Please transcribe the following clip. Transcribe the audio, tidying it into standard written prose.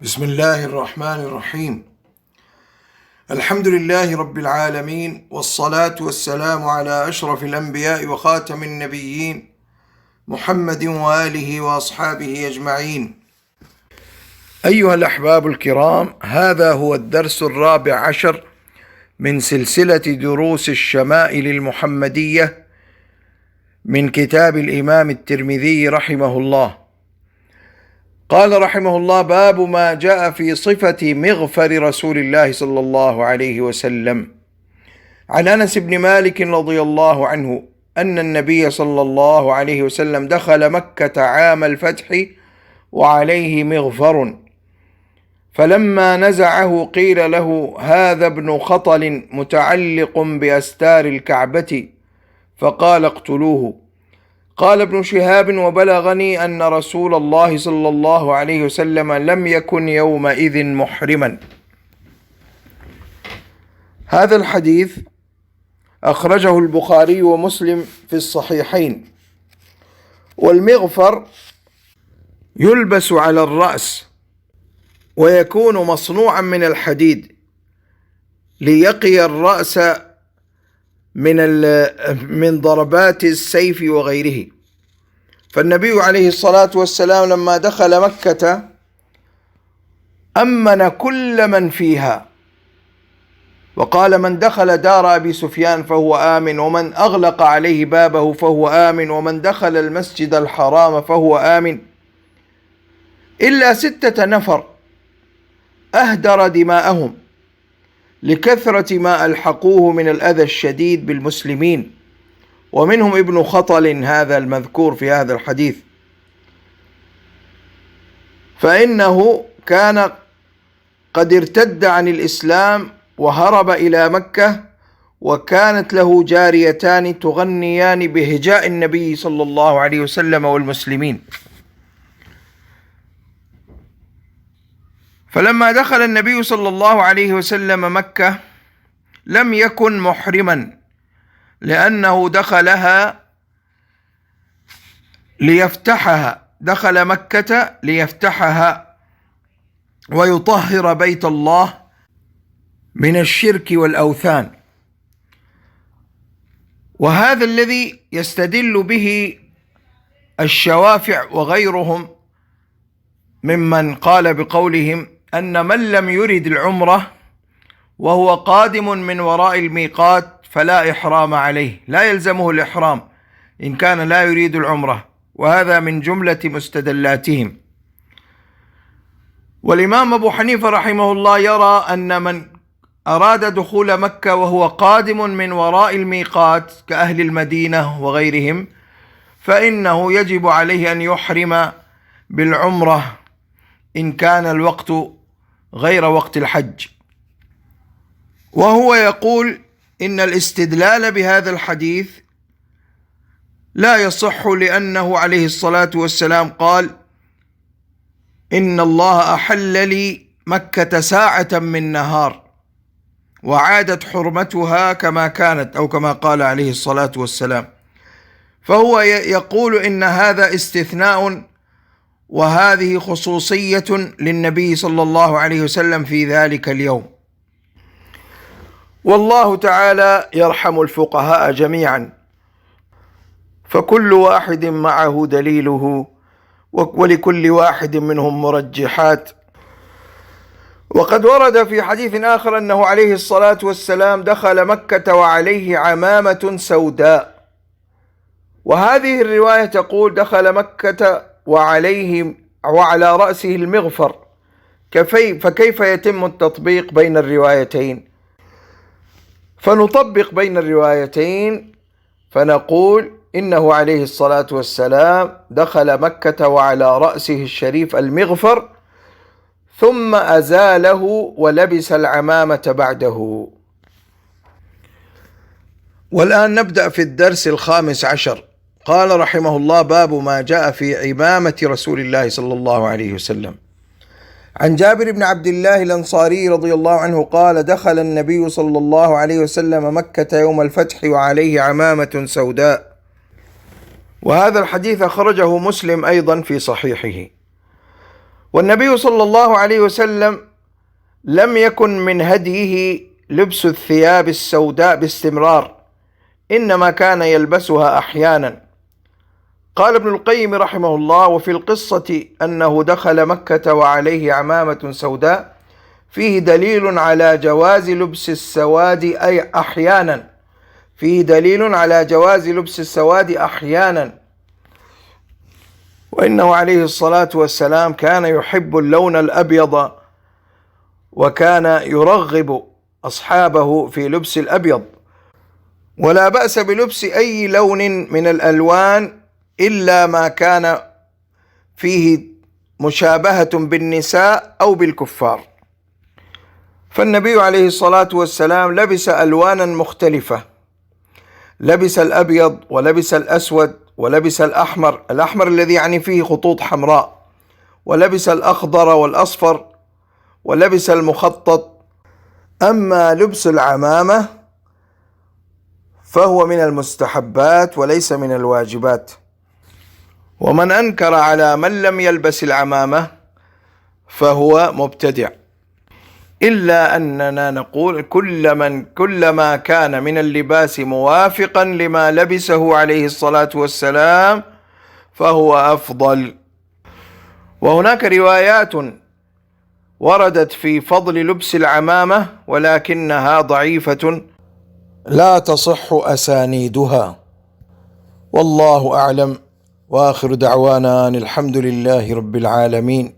بسم الله الرحمن الرحيم. الحمد لله رب العالمين، والصلاة والسلام على أشرف الأنبياء وخاتم النبيين محمد وآله وأصحابه أجمعين. أيها الأحباب الكرام، هذا هو الدرس 14 من سلسلة دروس الشمائل المحمدية من كتاب الإمام الترمذي رحمه الله. قال رحمه الله: باب ما جاء في صفة مغفر رسول الله صلى الله عليه وسلم. عن أنس بن مالك رضي الله عنه أن النبي صلى الله عليه وسلم دخل مكة عام الفتح وعليه مغفر، فلما نزعه قيل له: هذا ابن خطل متعلق بأستار الكعبة، فقال: اقتلوه. قال ابن شهاب: وبلغني أن رسول الله صلى الله عليه وسلم لم يكن يومئذ محرما. هذا الحديث أخرجه البخاري ومسلم في الصحيحين. والمغفر يلبس على الرأس ويكون مصنوعا من الحديد ليقي الرأس من ضربات السيف وغيره. فالنبي عليه الصلاة والسلام لما دخل مكة أمن كل من فيها، وقال: من دخل دار أبي سفيان فهو آمن، ومن أغلق عليه بابه فهو آمن، ومن دخل المسجد الحرام فهو آمن، إلا 6 نفر أهدر دماءهم لكثرة ما ألحقوه من الأذى الشديد بالمسلمين، ومنهم ابن خطل هذا المذكور في هذا الحديث، فإنه كان قد ارتد عن الإسلام وهرب إلى مكة، وكانت له جاريتان تغنيان بهجاء النبي صلى الله عليه وسلم والمسلمين. فلما دخل النبي صلى الله عليه وسلم مكة لم يكن محرما، لأنه دخلها ليفتحها، دخل مكة ليفتحها ويطهر بيت الله من الشرك والأوثان. وهذا الذي يستدل به الشوافع وغيرهم ممن قال بقولهم أن من لم يرد العمرة وهو قادم من وراء الميقات فلا إحرام عليه، لا يلزمه الإحرام إن كان لا يريد العمرة، وهذا من جملة مستدلاتهم. والإمام أبو حنيفة رحمه الله يرى أن من أراد دخول مكة وهو قادم من وراء الميقات كأهل المدينة وغيرهم، فإنه يجب عليه أن يحرم بالعمرة إن كان الوقت غير وقت الحج. وهو يقول إن الاستدلال بهذا الحديث لا يصح، لأنه عليه الصلاة والسلام قال: إن الله أحل لي مكة ساعة من نهار، وعادت حرمتها كما كانت، أو كما قال عليه الصلاة والسلام. فهو يقول إن هذا استثناء، وهذه خصوصية للنبي صلى الله عليه وسلم في ذلك اليوم. والله تعالى يرحم الفقهاء جميعا، فكل واحد معه دليله، ولكل واحد منهم مرجحات. وقد ورد في حديث آخر أنه عليه الصلاة والسلام دخل مكة وعليه عمامة سوداء، وهذه الرواية تقول دخل مكة وعلى رأسه المغفر، فكيف يتم التطبيق بين الروايتين؟ فنطبق بين الروايتين فنقول إنه عليه الصلاة والسلام دخل مكة وعلى رأسه الشريف المغفر، ثم أزاله ولبس العمامة بعده. والآن نبدأ في الدرس 15. قال رحمه الله: باب ما جاء في عمامة رسول الله صلى الله عليه وسلم. عن جابر بن عبد الله الأنصاري رضي الله عنه قال: دخل النبي صلى الله عليه وسلم مكة يوم الفتح وعليه عمامة سوداء. وهذا الحديث أخرجه مسلم أيضا في صحيحه. والنبي صلى الله عليه وسلم لم يكن من هديه لبس الثياب السوداء باستمرار، إنما كان يلبسها أحيانا. قال ابن القيم رحمه الله: وفي القصة أنه دخل مكة وعليه عمامة سوداء فيه دليل على جواز لبس السواد أي أحيانا، فيه دليل على جواز لبس السواد أحيانا، وإنه عليه الصلاة والسلام كان يحب اللون الأبيض، وكان يرغب أصحابه في لبس الأبيض. ولا بأس بلبس أي لون من الألوان إلا ما كان فيه مشابهة بالنساء أو بالكفار. فالنبي عليه الصلاة والسلام لبس ألوانا مختلفة، لبس الأبيض ولبس الأسود ولبس الأحمر، الأحمر الذي يعني فيه خطوط حمراء، ولبس الأخضر والأصفر، ولبس المخطط. أما لبس العمامة فهو من المستحبات وليس من الواجبات. ومن أنكر على من لم يلبس العمامة فهو مبتدع، إلا أننا نقول كلما كان من اللباس موافقا لما لبسه عليه الصلاة والسلام فهو أفضل. وهناك روايات وردت في فضل لبس العمامة ولكنها ضعيفة لا تصح أسانيدها، والله أعلم. وآخر دعوانا أن الحمد لله رب العالمين.